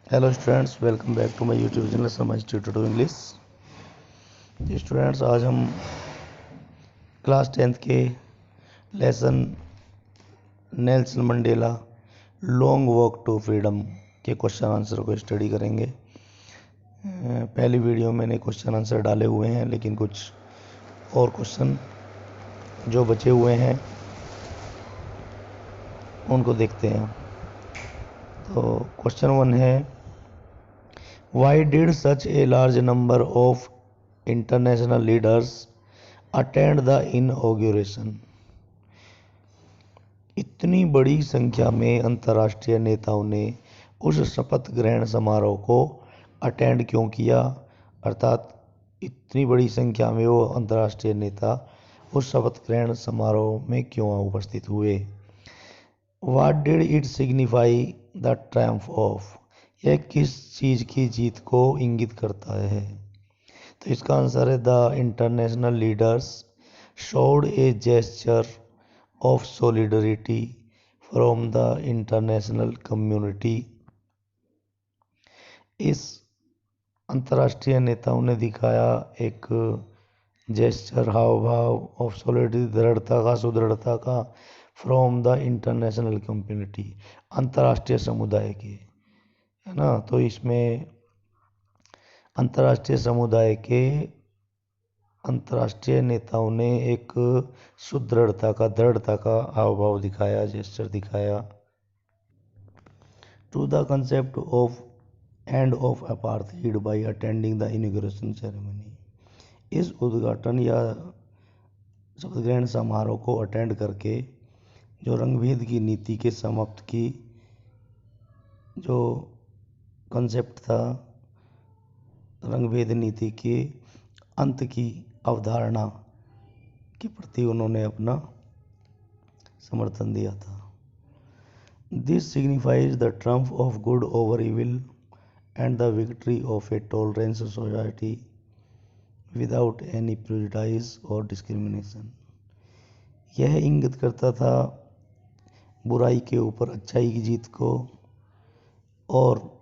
Hello students, welcome back to my YouTube channel Sharma institute of English. Students, आज हम class 10th के lesson Nelson Mandela long walk to freedom के question answer को study करेंगे। पहली video में मैंने क्वेश्चन आंसर डाले हुए हैं, लेकिन कुछ और क्वेश्चन जो बचे हुए हैं उनको देखते हैं। तो क्वेश्चन 1 है, Why did such a large number of international leaders attend the inauguration? इतनी बड़ी संख्या में अंतर्राष्ट्रीय नेताओं ने उस शपथ ग्रहण समारोह को अटेंड क्यों किया, अर्थात इतनी बड़ी संख्या में वो अंतर्राष्ट्रीय नेता उस शपथ ग्रहण समारोह में क्यों उपस्थित हुए। What did it signify the triumph of? यह किस चीज की जीत को इंगित करता है? तो इसका आंसर है, the international leaders showed a gesture of solidarity from the international community. इस अंतर्राष्ट्रीय नेताओं ने दिखाया एक जेस्चर, हाव भाव ऑफ सॉलिडरिटी, दृढ़ता का, सुदृढ़ता का, फ्रॉम द इंटरनेशनल कम्युनिटी, अंतर्राष्ट्रीय समुदाय के, है ना। तो इसमें अंतर्राष्ट्रीय समुदाय के अंतर्राष्ट्रीय नेताओं ने एक सुदृढ़ता का, दृढ़ता का हाव भाव दिखाया, जेस्चर दिखाया। To the concept of end of apartheid by attending the inauguration ceremony. इस उद्घाटन या शपथ ग्रहण समारोह को अटेंड करके जो रंगभेद की नीति के समाप्त की जो कंसेप्ट था, रंगभेद नीति के अंत की अवधारणा के प्रति उन्होंने अपना समर्थन दिया था। This signifies the triumph of good over evil and the victory of A tolerance society without any prejudice और डिस्क्रिमिनेशन। यह इंगित करता था बुराई के ऊपर अच्छाई की जीत को और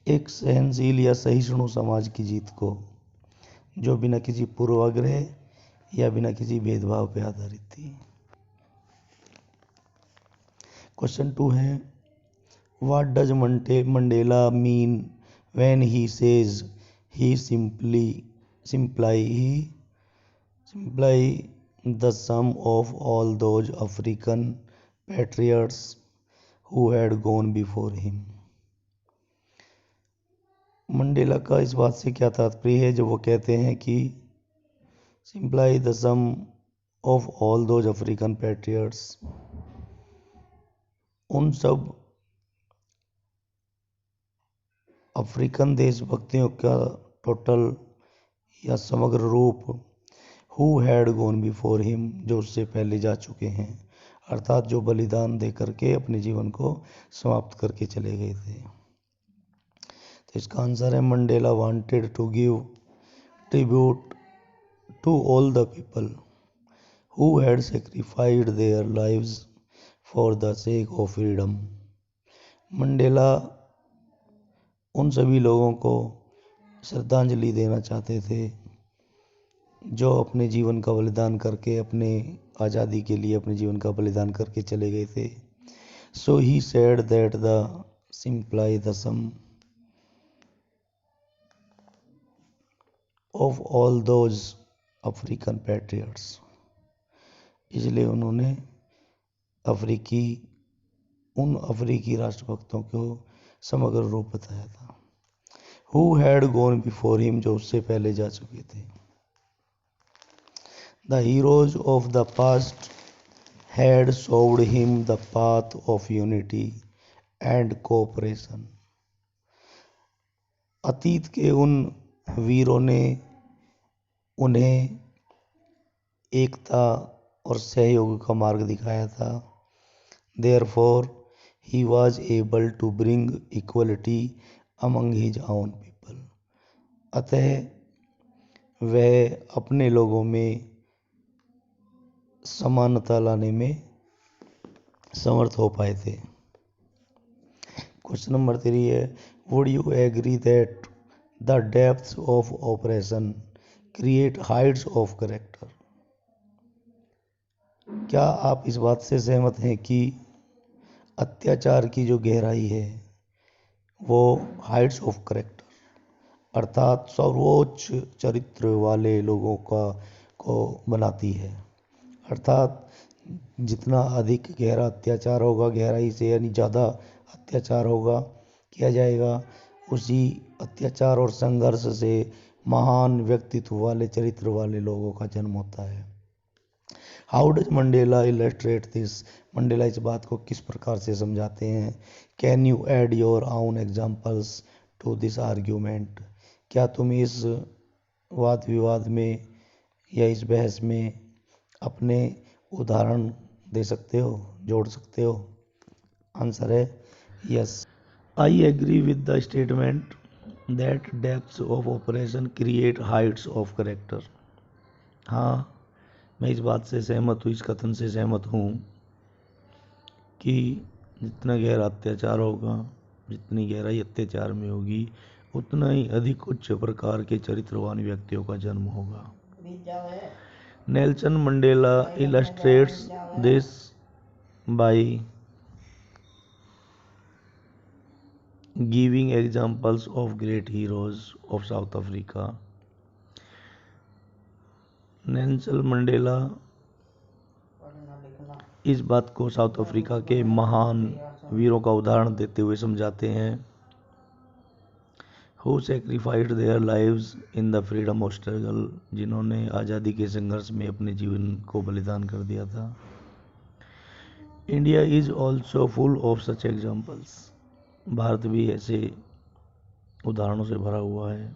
एक सहनशील या सहिष्णु समाज की जीत को, जो बिना किसी पूर्वाग्रह या बिना किसी भेदभाव पर आधारित थी। क्वेश्चन 2 है, what does Mandela mean when he says he simply the sum of all those African patriots who had gone before him. Mandela का इस बात से क्या तात्पर्य है जो वो कहते हैं कि simply the sum of all those African patriots, उन सब अफ्रीकन देशभक्तियों का टोटल या समग्र रूप, who had gone before him, जो उससे पहले जा चुके हैं, अर्थात जो बलिदान दे करके अपने जीवन को समाप्त करके चले गए थे। तो इसका आंसर है, Mandela wanted to give tribute to all the people who had sacrificed their lives for the sake of freedom. Mandela उन सभी लोगों को श्रद्धांजलि देना चाहते थे जो अपने जीवन का बलिदान करके, अपने आज़ादी के लिए अपने जीवन का बलिदान करके चले गए थे। So he said that the simply the sum of all those African patriots, इसलिए उन्होंने उन अफ्रीकी राष्ट्रभक्तों को समग्र रूप बताया था। Who had gone before him, जो उससे पहले जा चुके थे। The heroes of the past had shoved him the path of unity and cooperation. अतीत के उन वीरों ने उन्हें एकता और सहयोग का मार्ग दिखाया था। Therefore, he was able to bring equality among his own people. अतः वह अपने लोगों में समानता लाने में समर्थ हो पाए थे। क्वेश्चन नंबर 3 है, would you agree that the depths of operation create heights of character? क्या आप इस बात से सहमत हैं कि अत्याचार की जो गहराई है वो हाइट्स ऑफ करेक्टर अर्थात सर्वोच्च चरित्र वाले लोगों को बनाती है? अर्थात जितना अधिक गहरा अत्याचार होगा, गहराई से यानी ज़्यादा अत्याचार होगा किया जाएगा, उसी अत्याचार और संघर्ष से महान व्यक्तित्व वाले चरित्र वाले लोगों का जन्म होता है। How does Mandela illustrate this? Mandela इस बात को किस प्रकार से समझाते हैं? Can you add your own examples to this argument? क्या तुम इस वाद विवाद में या इस बहस में अपने उदाहरण दे सकते हो, जोड़ सकते हो? आंसर है yes. I agree with the statement that depths of operation create heights of character. हाँ, मैं इस बात से सहमत हूँ, इस कथन से सहमत हूँ कि जितना गहरा अत्याचार होगा, जितनी गहराई अत्याचार में होगी, उतना ही अधिक उच्च प्रकार के चरित्रवान व्यक्तियों का जन्म होगा। Nelson Mandela illustrates this by giving examples of great heroes of South Africa. Nelson Mandela इस बात को साउथ अफ्रीका के महान वीरों का उदाहरण देते हुए समझाते हैं, who सेक्रीफाइड their lives in the freedom of struggle, जिन्होंने आज़ादी के संघर्ष में अपने जीवन को बलिदान कर दिया था। India is also full of such examples, Bharat भी ऐसे उदाहरणों से भरा हुआ है।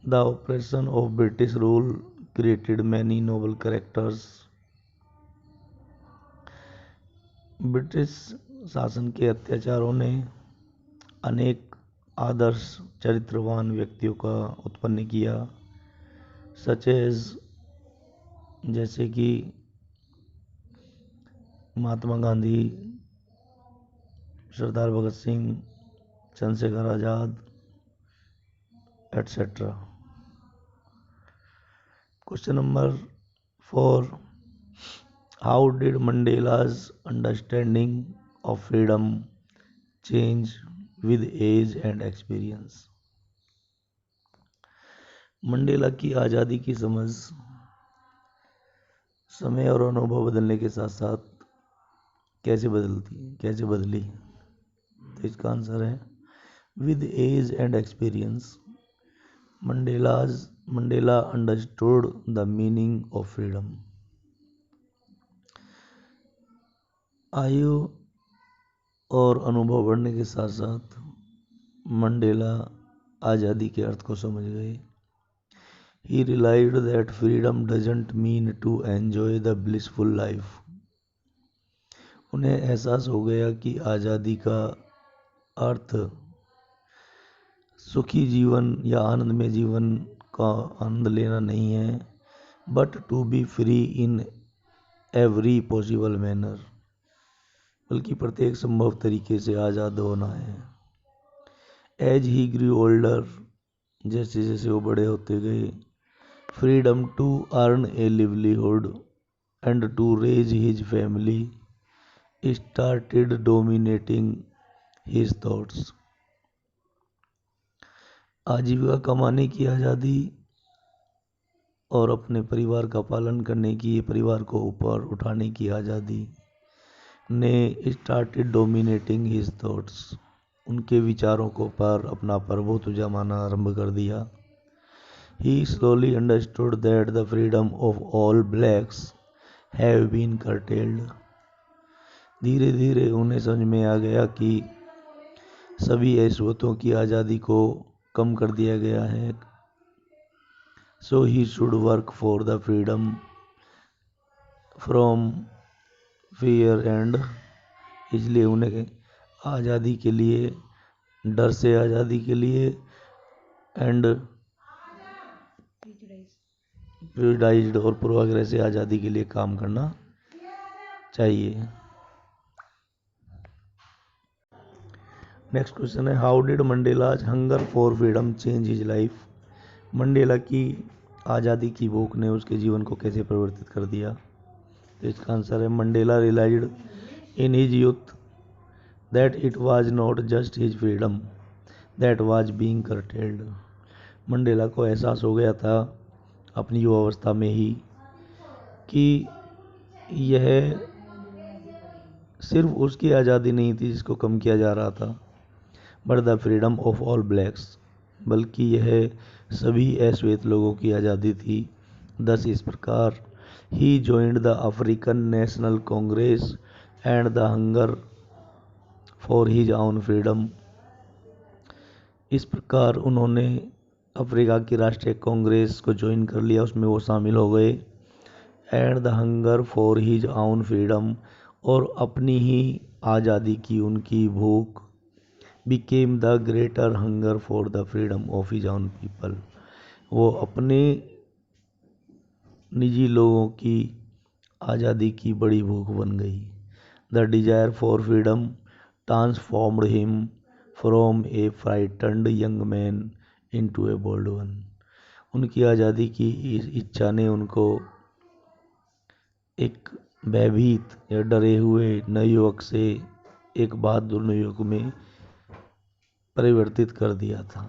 The operation of British rule created many noble characters, British शासन के अत्याचारों ने अनेक आदर्श चरित्रवान व्यक्तियों का उत्पन्न किया, सच एज, जैसे कि Mahatma Gandhi, Sardar Bhagat Singh, Chandrashekhar Azad etcetera. Question number 4, how did Mandela's understanding of freedom change with age and experience? Mandela की आज़ादी की समझ समय और अनुभव बदलने के साथ साथ कैसे बदली? तो इसका आंसर है with age and experience Mandela understood the meaning of freedom. आयु और अनुभव बढ़ने के साथ साथ मंडेला आज़ादी के अर्थ को समझ गए। He realised that freedom doesn't mean to enjoy the blissful life, उन्हें एहसास हो गया कि आज़ादी का अर्थ सुखी जीवन या आनंदमय जीवन का आनंद लेना नहीं है, but to be free in every possible manner, बल्कि प्रत्येक संभव तरीके से आज़ाद होना है। एज ही ग्रू ओल्डर, जैसे जैसे वो बड़े होते गए, freedom to earn a livelihood and to raise his family started dominating his thoughts, आजीविका कमाने की आज़ादी और अपने परिवार का पालन करने की, परिवार को ऊपर उठाने की आज़ादी ने स्टार्टेड डोमिनेटिंग हिज थॉट्स, उनके विचारों को पर अपना प्रभुत्व जमाना आरंभ कर दिया। He slowly understood that the freedom of all blacks have been curtailed, धीरे धीरे उन्हें समझ में आ गया कि सभी ऐश्वर्यों की आज़ादी को कम कर दिया गया है। So he should work for the freedom from fear and, इसलिए उन्हें आज़ादी के लिए, डर से आज़ादी के लिए, एंड प्रिविलेज्ड और पूर्वाग्रह से आज़ादी के लिए काम करना चाहिए। नेक्स्ट क्वेश्चन है, how did Mandela's hunger for freedom change his life. Mandela की आज़ादी की भूख ने उसके जीवन को कैसे परिवर्तित कर दिया। तो इसका आंसर है, Mandela realised in his youth that it was not just his freedom that was being curtailed। Mandela को एहसास हो गया था अपनी युवावस्था में ही कि यह सिर्फ उसकी आज़ादी नहीं थी जिसको कम किया जा रहा था, but the freedom of all blacks, बल्कि यह सभी अश्वेत लोगों की आज़ादी थी। दस इस प्रकार he joined the African National Congress and the hunger for his own freedom. इस प्रकार उन्होंने अफ्रीका की राष्ट्रीय कांग्रेस को ज्वाइन कर लिया, उसमें वो शामिल हो गए। And the hunger for his own freedom, और अपनी ही आज़ादी की उनकी भूख, became the greater hunger for the freedom of his own people, वो अपने निजी लोगों की आज़ादी की बड़ी भूख बन गई। The desire for freedom transformed him from a frightened young man into a bold one. उनकी आज़ादी की इस इच्छा ने उनको एक भयभीत या डरे हुए नवयुवक से एक बहादुर नवयुवक में परिवर्तित कर दिया था।